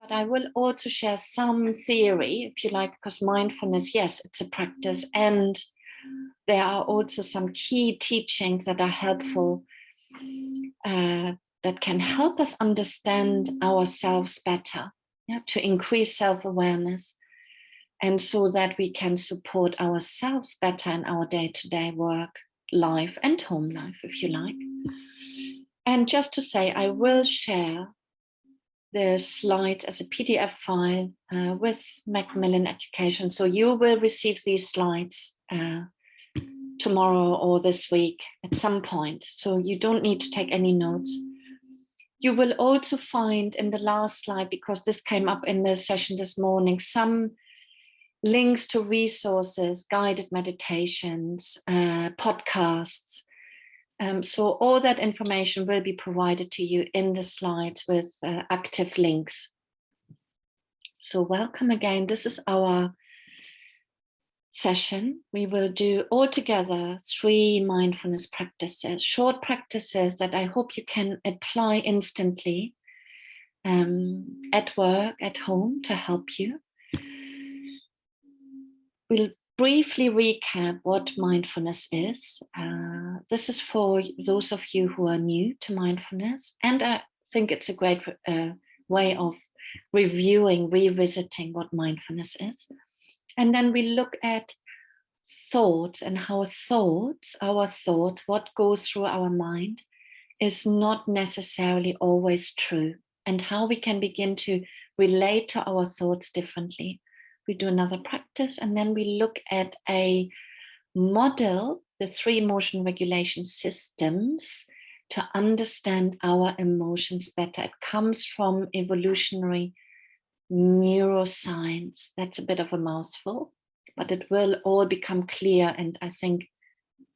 But I will also share some theory, if you like, because mindfulness, yes, it's a practice. And there are also some key teachings that are helpful, that can help us understand ourselves better, to increase self-awareness, and so that we can support ourselves better in our day-to-day work, life, and home life, if you like. And just to say, I will share the slides as a PDF file with Macmillan Education. So you will receive these slides tomorrow or this week at some point. So you don't need to take any notes. You will also find in the last slide, because this came up in the session this morning, some links to resources, guided meditations, podcasts. So all that information will be provided to you in the slides with active links. So welcome again. This is our session. We will do all together 3 mindfulness practices, short practices that I hope you can apply instantly at work, at home, to help you. We'll briefly recap what mindfulness is. This is for those of you who are new to mindfulness, and I think it's a great way of reviewing, revisiting what mindfulness is. And then we look at thoughts and how our thoughts, what goes through our mind, is not necessarily always true, and how we can begin to relate to our thoughts differently. We do another practice, and then we look at a model, the 3 emotion regulation systems, to understand our emotions better. It comes from evolutionary neuroscience. That's a bit of a mouthful, but it will all become clear, and I think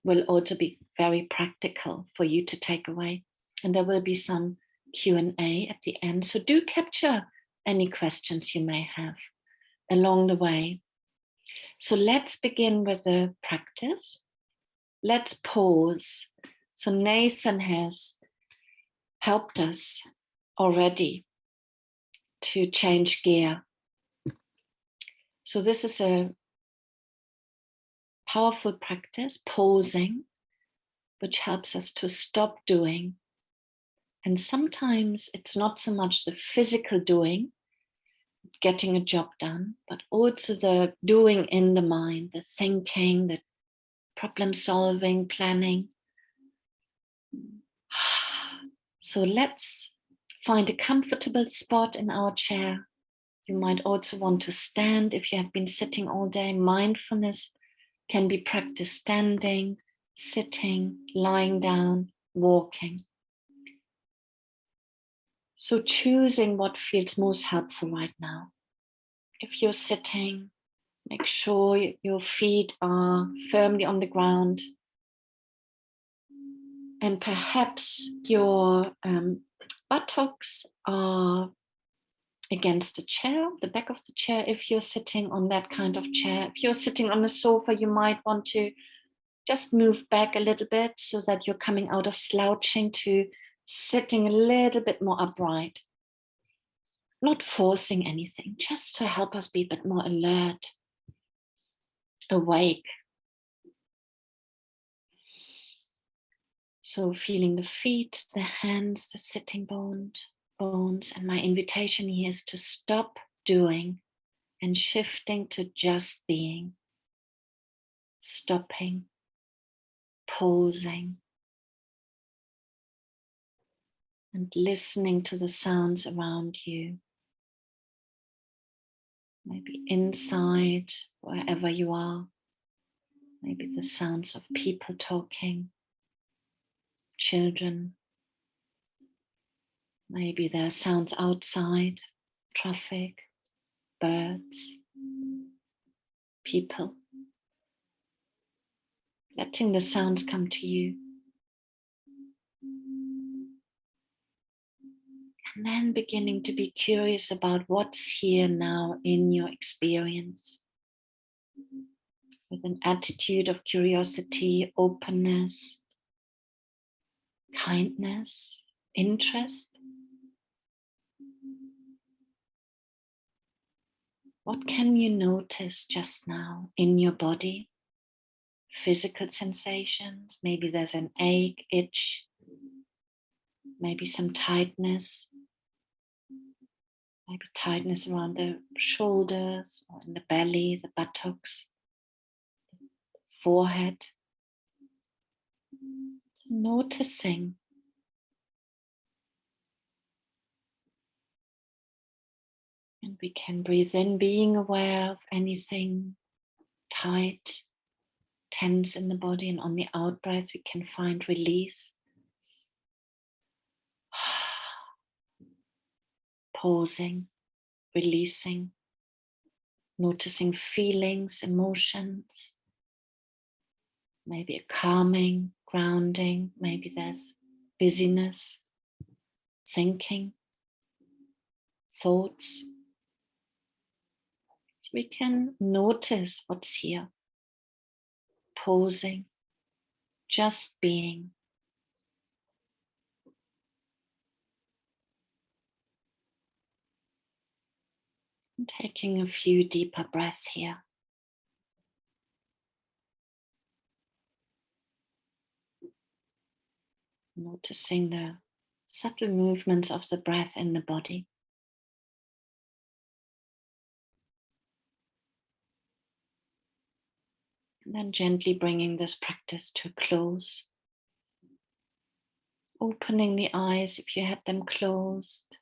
will also be very practical for you to take away. And there will be some Q&A at the end. So do capture any questions you may have along the way. So let's begin with the practice. Let's pause. So Nathan has helped us already to change gear. So this is a powerful practice, pausing, which helps us to stop doing. And sometimes it's not so much the physical doing, getting a job done, but also the doing in the mind, the thinking, the problem solving, planning. So let's find a comfortable spot in our chair. You might also want to stand if you have been sitting all day. Mindfulness can be practiced standing, sitting, lying down, walking. So choosing what feels most helpful right now. If you're sitting, make sure your feet are firmly on the ground, and perhaps your buttocks are against the chair, the back of the chair, if you're sitting on that kind of chair. If you're sitting on a sofa, you might want to just move back a little bit so that you're coming out of slouching to sitting a little bit more upright. Not forcing anything, just to help us be a bit more alert, awake. So feeling the feet, the hands, the sitting bones, and my invitation here is to stop doing and shifting to just being, stopping, pausing, and listening to the sounds around you. Maybe inside, wherever you are, maybe the sounds of people talking, children. Maybe there are sounds outside, traffic, birds, people. Letting the sounds come to you. And then beginning to be curious about what's here now in your experience. With an attitude of curiosity, openness, kindness, interest. What can you notice just now in your body? Physical sensations, maybe there's an ache, itch, maybe some tightness, maybe tightness around the shoulders or in the belly, the buttocks, forehead. Noticing. And we can breathe in, being aware of anything tight, tense in the body, and on the out breath we can find release. Pausing, releasing, noticing feelings, emotions, maybe a calming, grounding, maybe there's busyness, thinking, thoughts. So we can notice what's here, pausing, just being. And taking a few deeper breaths here. Noticing the subtle movements of the breath in the body. And then gently bringing this practice to a close. Opening the eyes if you had them closed.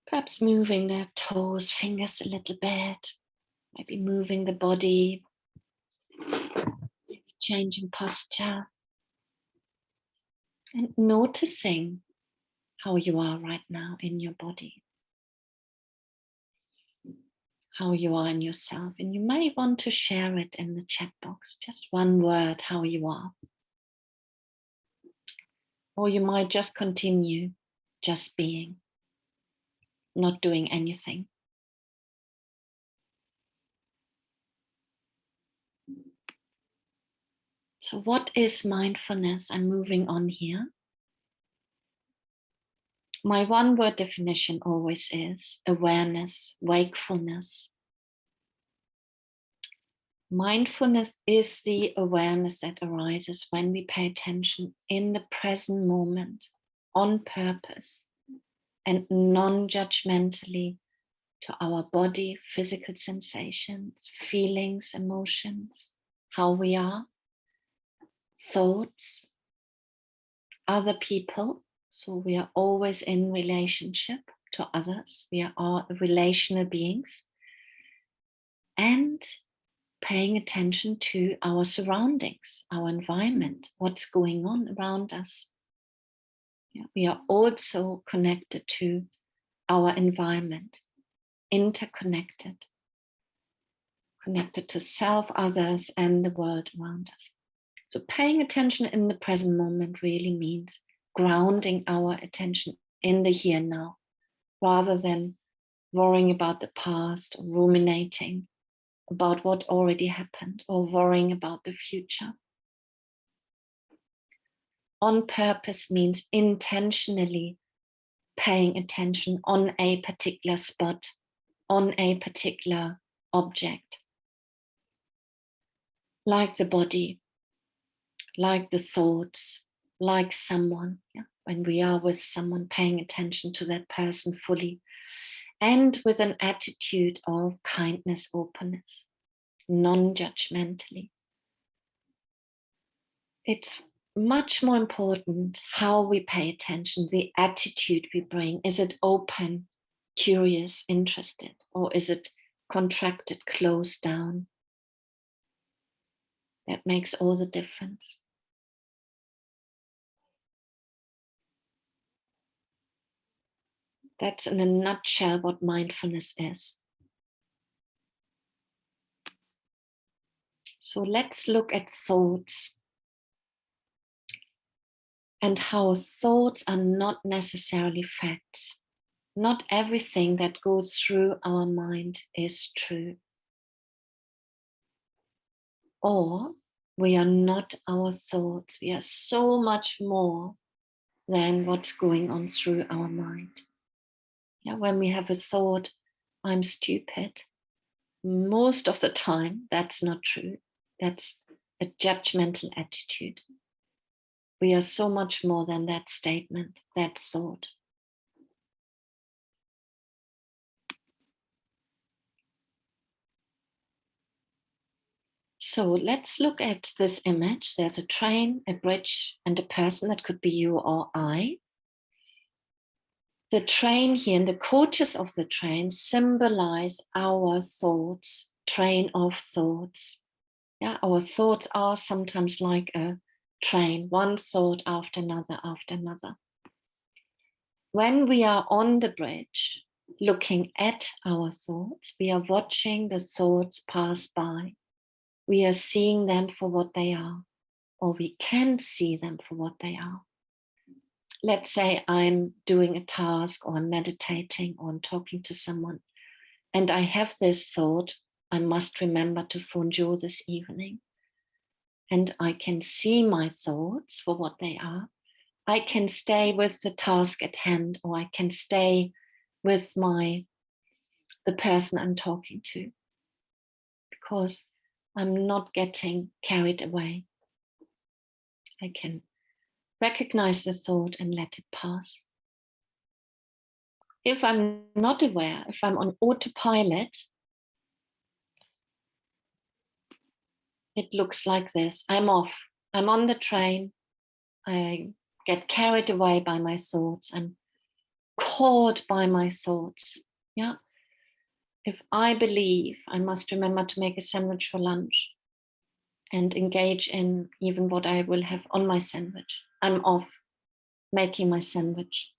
Perhaps moving the toes, fingers a little bit. Maybe moving the body. Maybe changing posture. And noticing how you are right now in your body. How you are in yourself. And you may want to share it in the chat box. Just one word, how you are. Or you might just continue just being, not doing anything. So what is mindfulness? I'm moving on here. My one word definition always is awareness, wakefulness. Mindfulness is the awareness that arises when we pay attention in the present moment, on purpose, and non-judgmentally to our body, physical sensations, feelings, emotions, how we are, thoughts, other people. So we are always in relationship to others. We are all relational beings. And paying attention to our surroundings, our environment, what's going on around us. Yeah, we are also connected to our environment, interconnected, connected to self, others, and the world around us. So paying attention in the present moment really means grounding our attention in the here and now, rather than worrying about the past, or ruminating about what already happened, or worrying about the future. On purpose means intentionally paying attention on a particular spot, on a particular object, like the body, like the thoughts, like someone. Yeah? When we are with someone, paying attention to that person fully, and with an attitude of kindness, openness, non-judgmentally. It's much more important how we pay attention, the attitude we bring. Is it open, curious, interested, or is it contracted, closed down? That makes all the difference. That's in a nutshell what mindfulness is. So let's look at thoughts and how thoughts are not necessarily facts. Not everything that goes through our mind is true. Or we are not our thoughts. We are so much more than what's going on through our mind. Yeah, when we have a thought, I'm stupid, most of the time, that's not true. That's a judgmental attitude. We are so much more than that statement, that thought. So let's look at this image. There's a train, a bridge, and a person. That could be you or I. The train here and the coaches of the train symbolize our thoughts, train of thoughts. Yeah, our thoughts are sometimes like a train, one thought after another after another. When we are on the bridge, looking at our thoughts, we are watching the thoughts pass by. We are seeing them for what they are, or we can see them for what they are. Let's say I'm doing a task, or I'm meditating, or I'm talking to someone, and I have this thought, I must remember to fondue this evening. And I can see my thoughts for what they are. I can stay with the task at hand, or I can stay with the person I'm talking to, because I'm not getting carried away. I can recognize the thought and let it pass. If I'm not aware, if I'm on autopilot, it looks like this. I'm off. I'm on the train. I get carried away by my thoughts. I'm caught by my thoughts. Yeah. If I believe I must remember to make a sandwich for lunch and engage in even what I will have on my sandwich, I'm off making my sandwich.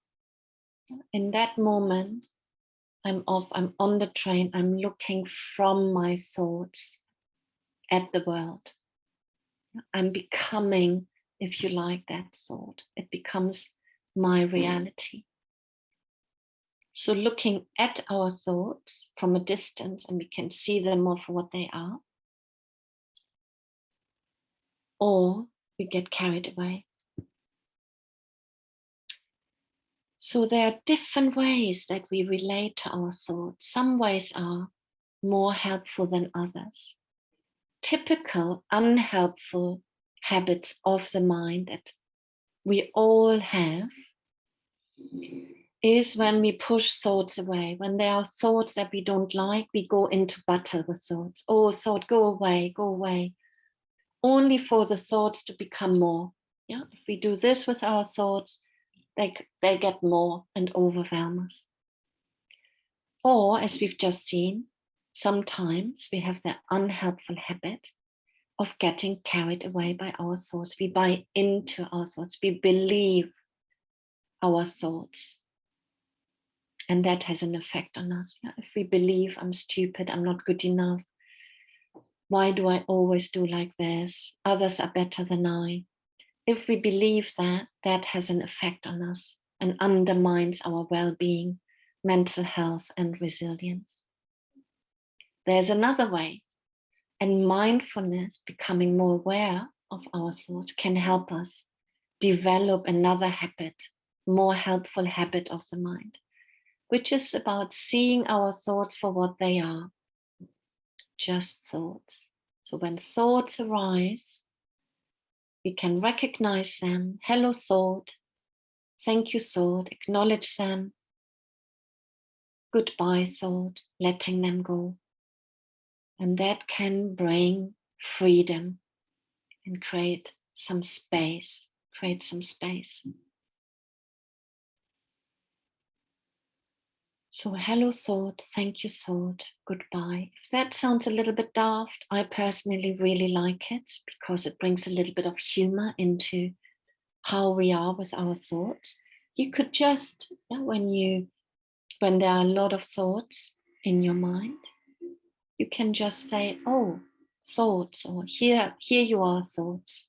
In that moment, I'm off, I'm on the train, I'm looking from my thoughts at the world. I'm becoming, if you like, that thought. It becomes my reality. So looking at our thoughts from a distance, and we can see them more for what they are, or we get carried away. So there are different ways that we relate to our thoughts. Some ways are more helpful than others. Typical unhelpful habits of the mind that we all have is when we push thoughts away. When there are thoughts that we don't like, we go into battle with thoughts. Oh, thought, go away, go away. Only for the thoughts to become more. Yeah, if we do this with our thoughts, they get more and overwhelm us. Or, as we've just seen, sometimes we have the unhelpful habit of getting carried away by our thoughts. We buy into our thoughts. We believe our thoughts. And that has an effect on us. Yeah? If we believe I'm stupid, I'm not good enough, why do I always do like this? Others are better than I. If we believe that, that has an effect on us and undermines our well-being, mental health, and resilience. There's another way, and mindfulness, becoming more aware of our thoughts, can help us develop another habit, more helpful habit of the mind, which is about seeing our thoughts for what they are, just thoughts. So when thoughts arise, we can recognize them. Hello, thought. Thank you, thought. Acknowledge them. Goodbye, thought. Letting them go. And that can bring freedom and create some space. So hello, thought. Thank you, thought. Goodbye. If that sounds a little bit daft, I personally really like it because it brings a little bit of humor into how we are with our thoughts. You could just, when there are a lot of thoughts in your mind, you can just say, oh, thoughts, or here you are, thoughts.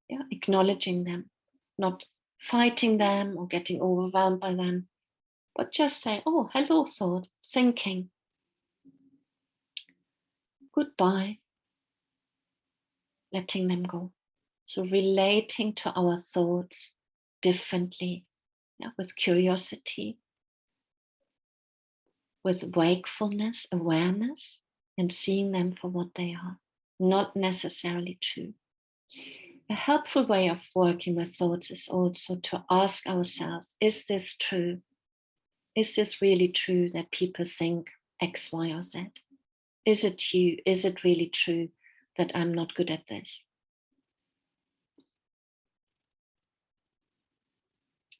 Yeah, acknowledging them, not fighting them or getting overwhelmed by them, but just say, oh, hello, thought, thinking. Goodbye, letting them go. So relating to our thoughts differently, yeah, with curiosity, with wakefulness, awareness, and seeing them for what they are, not necessarily true. A helpful way of working with thoughts is also to ask ourselves, is this true? Is this really true that people think X, Y, or Z? Is it you? Is it really true that I'm not good at this?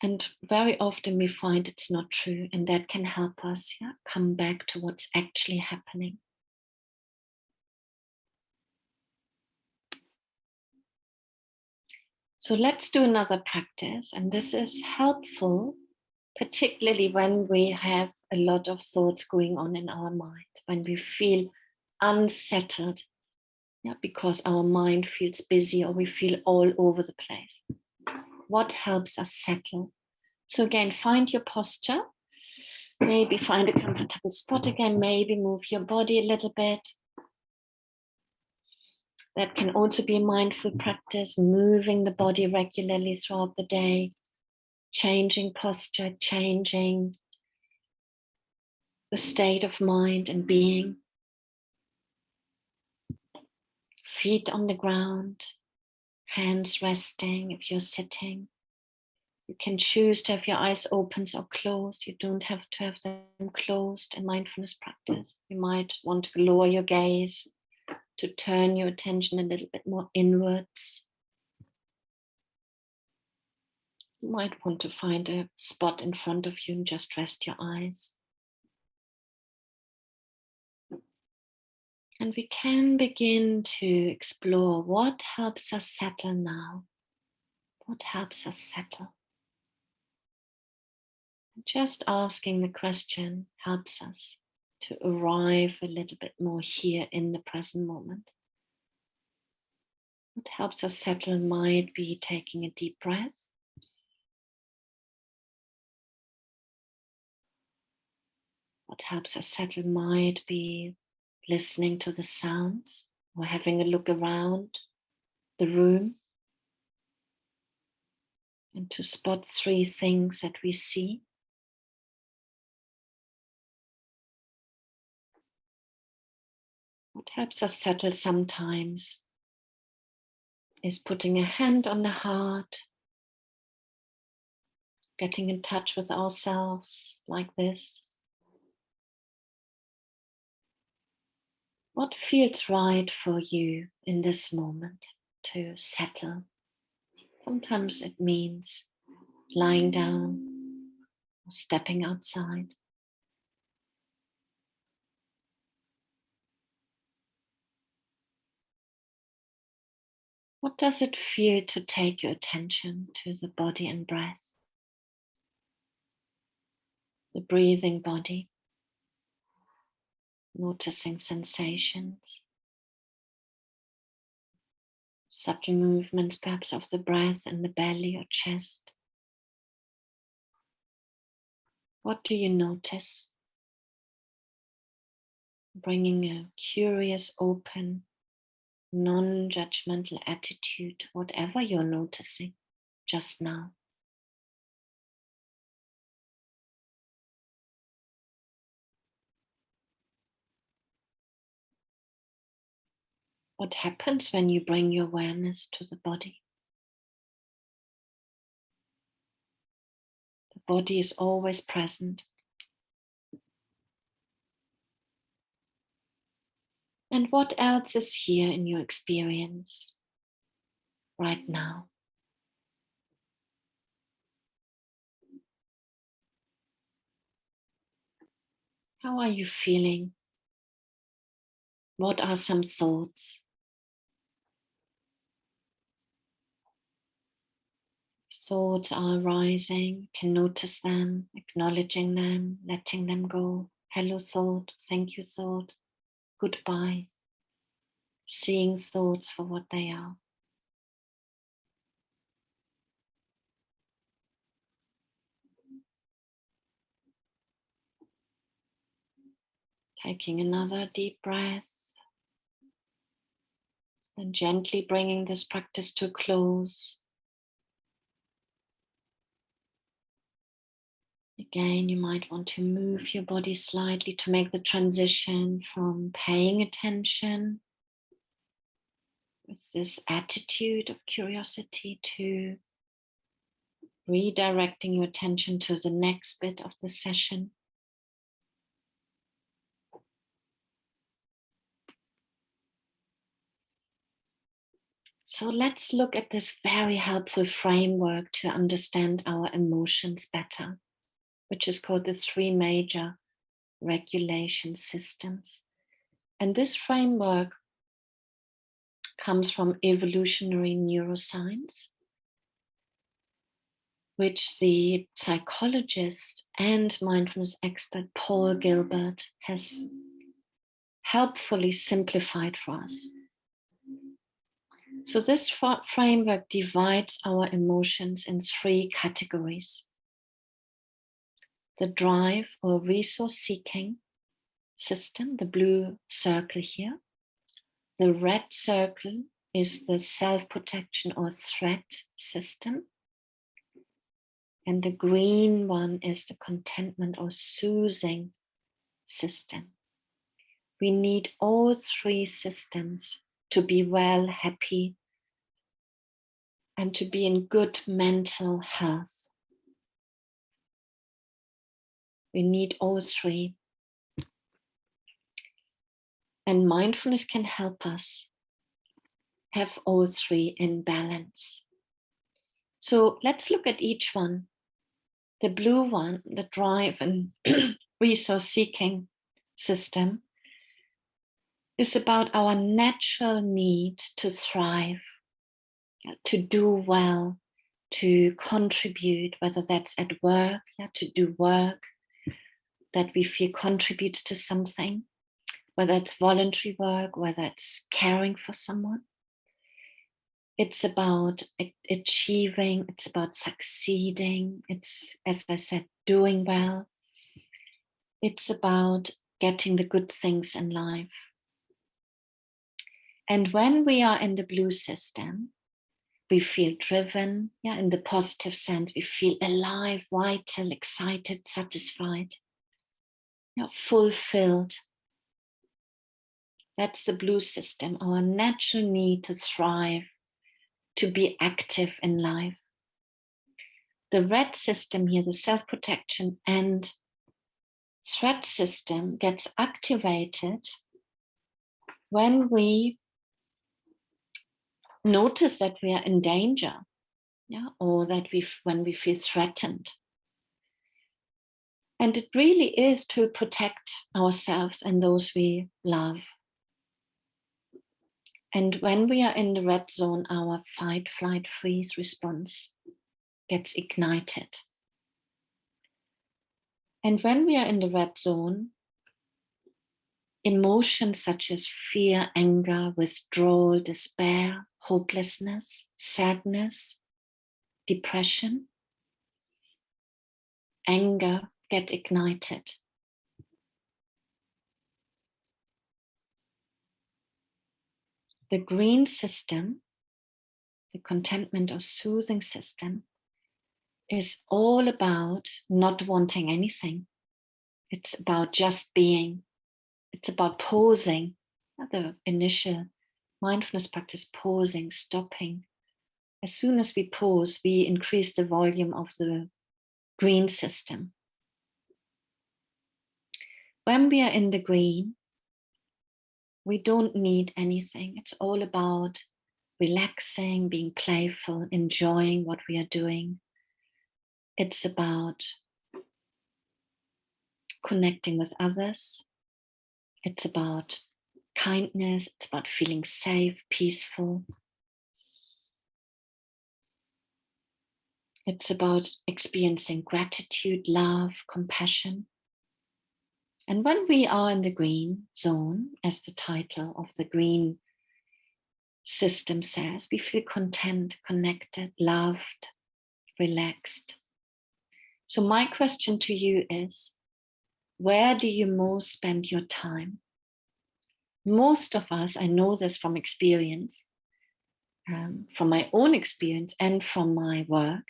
And very often we find it's not true, and that can help us come back to what's actually happening. So let's do another practice, and this is helpful, particularly when we have a lot of thoughts going on in our mind, when we feel unsettled, because our mind feels busy or we feel all over the place. What helps us settle? So again, find your posture, maybe find a comfortable spot again, maybe move your body a little bit. That can also be a mindful practice, moving the body regularly throughout the day, changing posture, changing the state of mind and being. Feet on the ground, hands resting if you're sitting. You can choose to have your eyes open or closed. You don't have to have them closed in mindfulness practice. You might want to lower your gaze, to turn your attention a little bit more inwards. You might want to find a spot in front of you and just rest your eyes. And we can begin to explore what helps us settle now. What helps us settle? Just asking the question helps us to arrive a little bit more here in the present moment. What helps us settle might be taking a deep breath. What helps us settle might be listening to the sounds or having a look around the room and to spot 3 things that we see. What helps us settle sometimes is putting a hand on the heart, getting in touch with ourselves like this. What feels right for you in this moment to settle? Sometimes it means lying down or stepping outside. What does it feel to take your attention to the body and breath? The breathing body, noticing sensations, subtle movements perhaps of the breath in the belly or chest. What do you notice? Bringing a curious, open, non-judgmental attitude, whatever you're noticing just now. What happens when you bring your awareness to the body? The body is always present. And what else is here in your experience right now? How are you feeling? What are some thoughts? Thoughts are arising, you can notice them, acknowledging them, letting them go. Hello thought, thank you thought, goodbye. Seeing thoughts for what they are. Taking another deep breath. Then gently bringing this practice to a close. You Again, you might want to move your body slightly to make the transition from paying attention with this attitude of curiosity to redirecting your attention to the next bit of the session. So let's look at this very helpful framework to understand our emotions better, which is called the 3 major regulation systems. And this framework comes from evolutionary neuroscience, which the psychologist and mindfulness expert Paul Gilbert has helpfully simplified for us. So this framework divides our emotions in 3 categories. The drive or resource-seeking system, the blue circle here. The red circle is the self-protection or threat system. And the green one is the contentment or soothing system. We need all 3 systems to be well, happy, and to be in good mental health. We need all 3. And mindfulness can help us have all 3 in balance. So let's look at each one. The blue one, the drive and resource-seeking system, is about our natural need to thrive, to do well, to contribute, whether that's at work, to do work that we feel contributes to something, whether it's voluntary work, whether it's caring for someone. It's about achieving, it's about succeeding, it's, as I said, doing well. It's about getting the good things in life. And when we are in the blue system, we feel driven, in the positive sense. We feel alive, vital, excited, satisfied, fulfilled. That's the blue system, our natural need to thrive, to be active in life. The red system here, the self-protection and threat system, gets activated when we notice that we are in danger, or that when we feel threatened. And it really is to protect ourselves and those we love. And when we are in the red zone, our fight, flight, freeze response gets ignited. And when we are in the red zone, emotions such as fear, anger, withdrawal, despair, hopelessness, sadness, depression, anger get ignited. The green system, the contentment or soothing system, is all about not wanting anything. It's about just being. It's about pausing. The initial mindfulness practice, pausing, stopping. As soon as we pause, we increase the volume of the green system. When we are in the green, we don't need anything. It's all about relaxing, being playful, enjoying what we are doing. It's about connecting with others. It's about kindness. It's about feeling safe, peaceful. It's about experiencing gratitude, love, compassion. And when we are in the green zone, as the title of the green system says, we feel content, connected, loved, relaxed. So my question to you is, where do you most spend your time? Most of us, I know this from experience, from my own experience and from my work,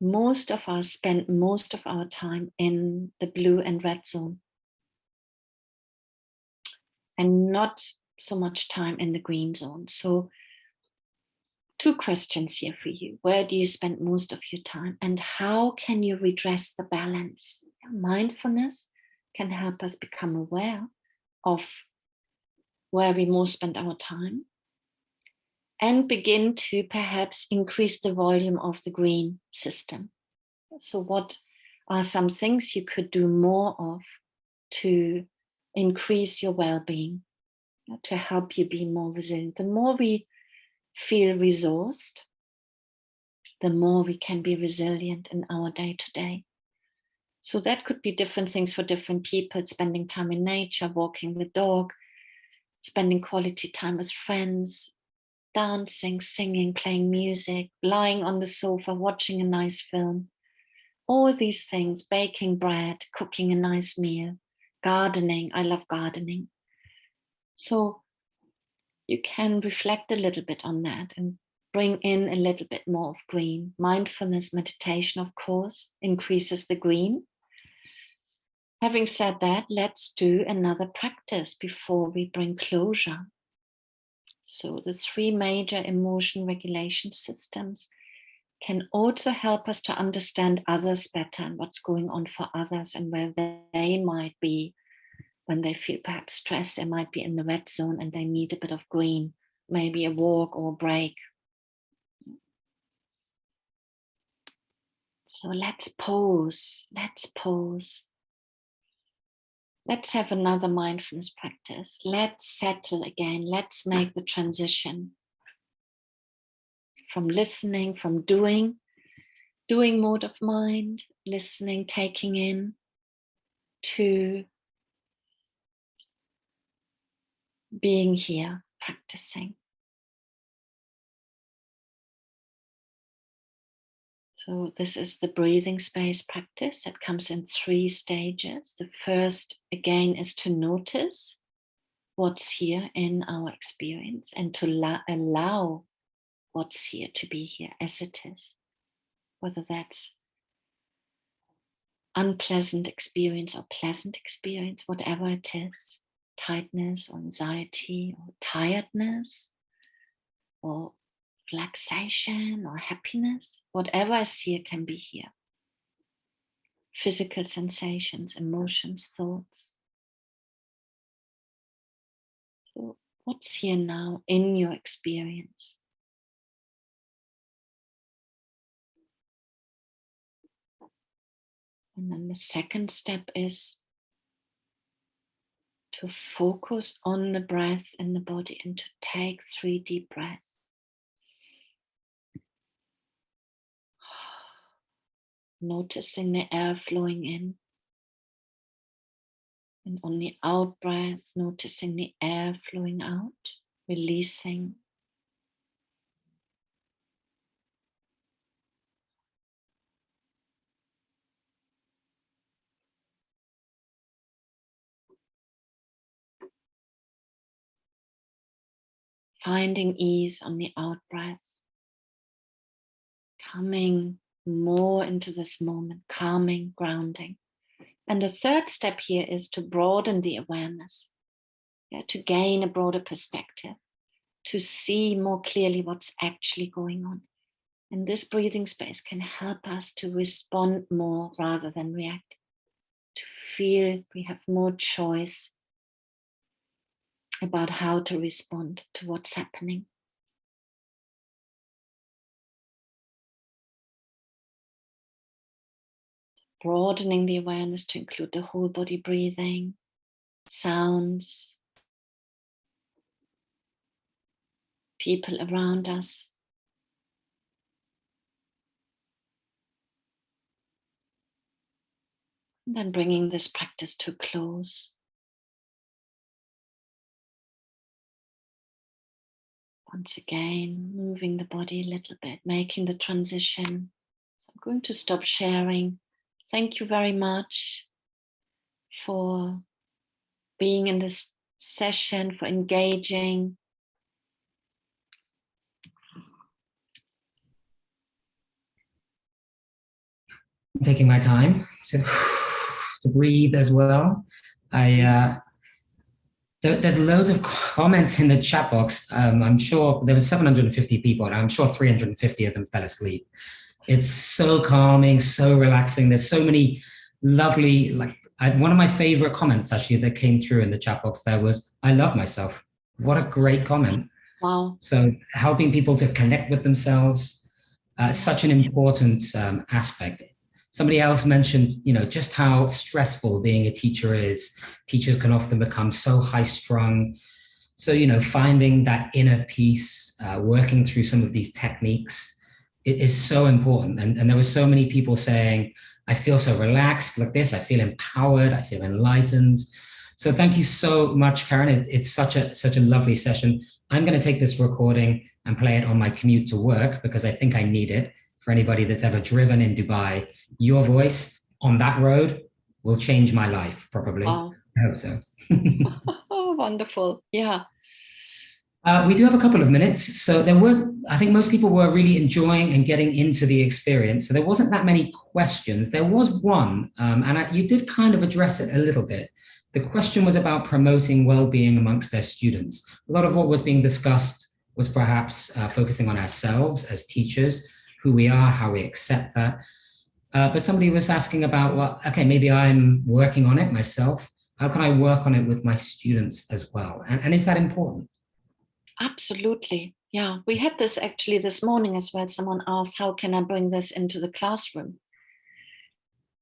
most of us spend most of our time in the blue and red zone, and not so much time in the green zone. So 2 questions here for you. Where do you spend most of your time, and how can you redress the balance? Mindfulness can help us become aware of where we most spend our time and begin to perhaps increase the volume of the green system. So what are some things you could do more of to increase your well-being, to help you be more resilient? The more we feel resourced, the more we can be resilient in our day-to-day. So that could be different things for different people: spending time in nature, walking the dog, spending quality time with friends, dancing, singing, playing music, lying on the sofa, watching a nice film. All these things: baking bread, cooking a nice meal, gardening. I love gardening. So you can reflect a little bit on that and bring in a little bit more of green. Mindfulness meditation, of course, increases the green. Having said that, let's do another practice before we bring closure. So the 3 major emotion regulation systems can also help us to understand others better and what's going on for others, and where they might be when they feel perhaps stressed. They might be in the red zone and they need a bit of green, maybe a walk or a break. So let's pause. Let's have another mindfulness practice. Let's settle again. Let's make the transition from listening, from doing mode of mind, listening, taking in, to being here, practicing. So this is the breathing space practice that comes in 3 stages. The first, again, is to notice what's here in our experience and to allow what's here to be here as it is, whether that's unpleasant experience or pleasant experience, whatever it is, tightness or anxiety or tiredness or relaxation or happiness, whatever is here can be here. Physical sensations, emotions, thoughts. So what's here now in your experience? And then the second step is to focus on the breath in the body and to take 3 deep breaths. Noticing the air flowing in. And on the out breath, noticing the air flowing out, releasing. Finding ease on the out breath. Coming more into this moment, calming, grounding. And the third step here is to broaden the awareness, to gain a broader perspective, to see more clearly what's actually going on. And this breathing space can help us to respond more rather than react, to feel we have more choice about how to respond to what's happening. Broadening the awareness to include the whole body breathing, sounds, people around us. And then bringing this practice to a close. Once again, moving the body a little bit, making the transition. So I'm going to stop sharing. Thank you very much for being in this session, for engaging. taking my time to breathe as well. There's loads of comments in the chat box. I'm sure there was 750 people, and I'm sure 350 of them fell asleep. It's so calming, so relaxing. There's so many lovely, one of my favorite comments actually that came through in the chat box there was, "I love myself." What a great comment. Wow. So helping people to connect with themselves, such an important aspect. Somebody else mentioned, just how stressful being a teacher is. Teachers can often become so high strung. So, finding that inner peace, working through some of these techniques, it is so important. And there were so many people saying, "I feel so relaxed like this. I feel empowered. I feel enlightened." So thank you so much, Karen. It's such a lovely session. I'm going to take this recording and play it on my commute to work because I think I need it. For anybody that's ever driven in Dubai, your voice on that road will change my life, probably. Wow. I hope so. Oh, wonderful. Yeah. We do have a couple of minutes. So I think most people were really enjoying and getting into the experience. So there wasn't that many questions. There was one, and you did kind of address it a little bit. The question was about promoting well-being amongst their students. A lot of what was being discussed was perhaps focusing on ourselves as teachers, who we are, how we accept that. But somebody was asking about, well, okay, maybe I'm working on it myself. How can I work on it with my students as well? And is that important? Absolutely. Yeah. We had this actually this morning as well. Someone asked, how can I bring this into the classroom?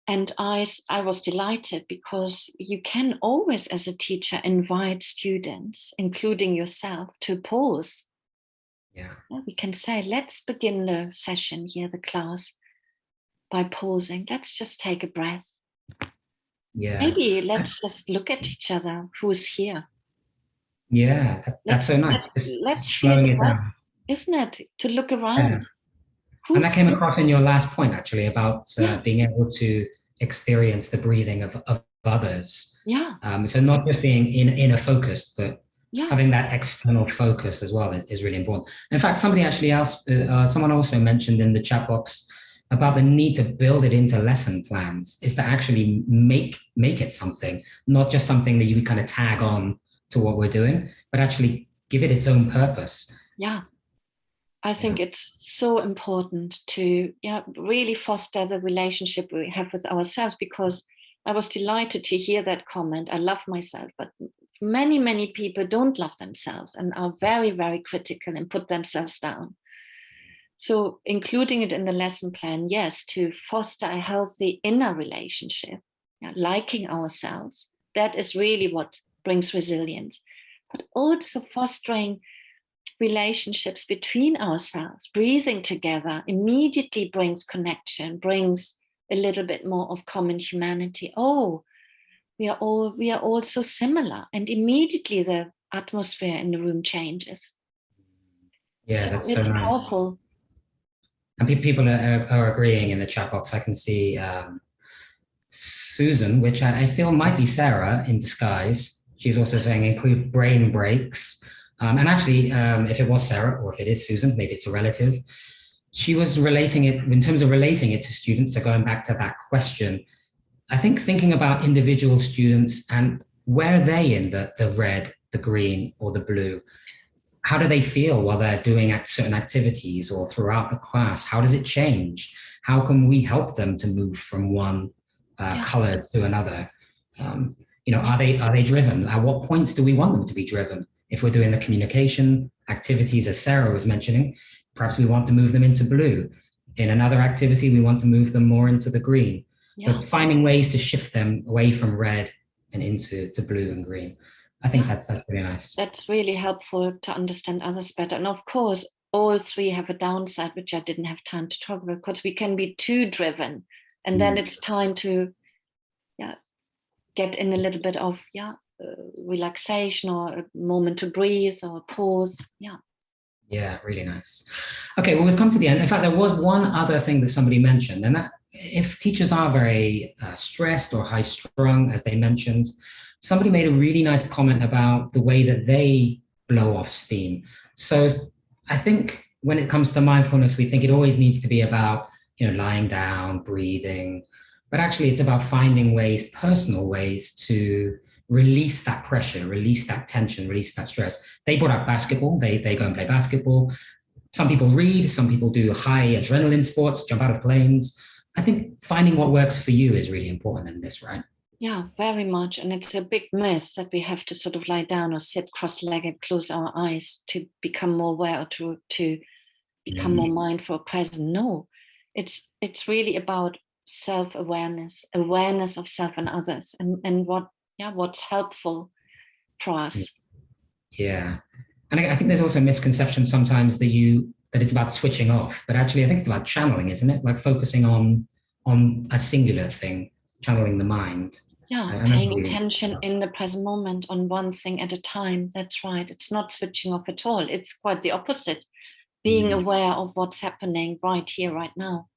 And I was delighted because you can always, as a teacher, invite students, including yourself, to pause. Yeah. We can say, let's begin the session here, the class, by pausing. Let's just take a breath. Yeah. Maybe let's just look at each other. Who's here? Yeah, that's so nice. Let's slowing it down, isn't it? To look around. Yeah. And that came across in your last point, actually, about being able to experience the breathing of others. Yeah. So not just being inner focused, but yeah. having that external focus as well is really important. In fact, somebody actually asked, someone also mentioned in the chat box about the need to build it into lesson plans, is to actually make it something, not just something that you kind of tag on to what we're doing, but actually give it its own purpose. Yeah. I think it's so important to really foster the relationship we have with ourselves, because I was delighted to hear that comment. I love myself, but many, many people don't love themselves and are very, very critical and put themselves down. So including it in the lesson plan, yes, to foster a healthy inner relationship, liking ourselves, that is really what brings resilience, but also fostering relationships between ourselves. Breathing together immediately brings connection, brings a little bit more of common humanity. Oh, we are all so similar, and immediately the atmosphere in the room changes. Yeah, that's so it's nice. powerful. And people are agreeing in the chat box. I can see Susan, which I feel might be Sarah in disguise. She's also saying include brain breaks. And actually, if it was Sarah or if it is Susan, maybe it's a relative, she was relating it in terms of relating it to students. So going back to that question, I think thinking about individual students and where are they in the red, the green, or the blue? How do they feel while they're doing certain activities or throughout the class? How does it change? How can we help them to move from one color to another? Are they driven? At what points do we want them to be driven? If we're doing the communication activities, as Sarah was mentioning, perhaps we want to move them into blue. In another activity, we want to move them more into the green. But finding ways to shift them away from red and into blue and green. I think that's really nice. That's really helpful to understand others better. And of course, all three have a downside, which I didn't have time to talk about, because we can be too driven. And then it's time to get in a little bit of relaxation, or a moment to breathe or pause. Yeah, really nice. Okay, well, we've come to the end. In fact, there was one other thing that somebody mentioned, and that if teachers are very stressed or high strung, as they mentioned, somebody made a really nice comment about the way that they blow off steam. So I think when it comes to mindfulness, we think it always needs to be about lying down, breathing. But actually, it's about finding ways, personal ways to release that pressure, release that tension, release that stress. They brought up basketball. They go and play basketball. Some people read, some people do high adrenaline sports, jump out of planes. I think finding what works for you is really important in this, right? Yeah, very much. And it's a big myth that we have to sort of lie down or sit cross-legged, close our eyes to become more aware or to become more mindful, present. No, it's really about self-awareness, awareness of self and others, and what's helpful for us. Yeah. And I think there's also a misconception sometimes that it's about switching off, but actually I think it's about channeling, isn't it? Like focusing on a singular thing, channeling the mind. Yeah, And paying attention in the present moment on one thing at a time. That's right. It's not switching off at all. It's quite the opposite. Being aware of what's happening right here, right now.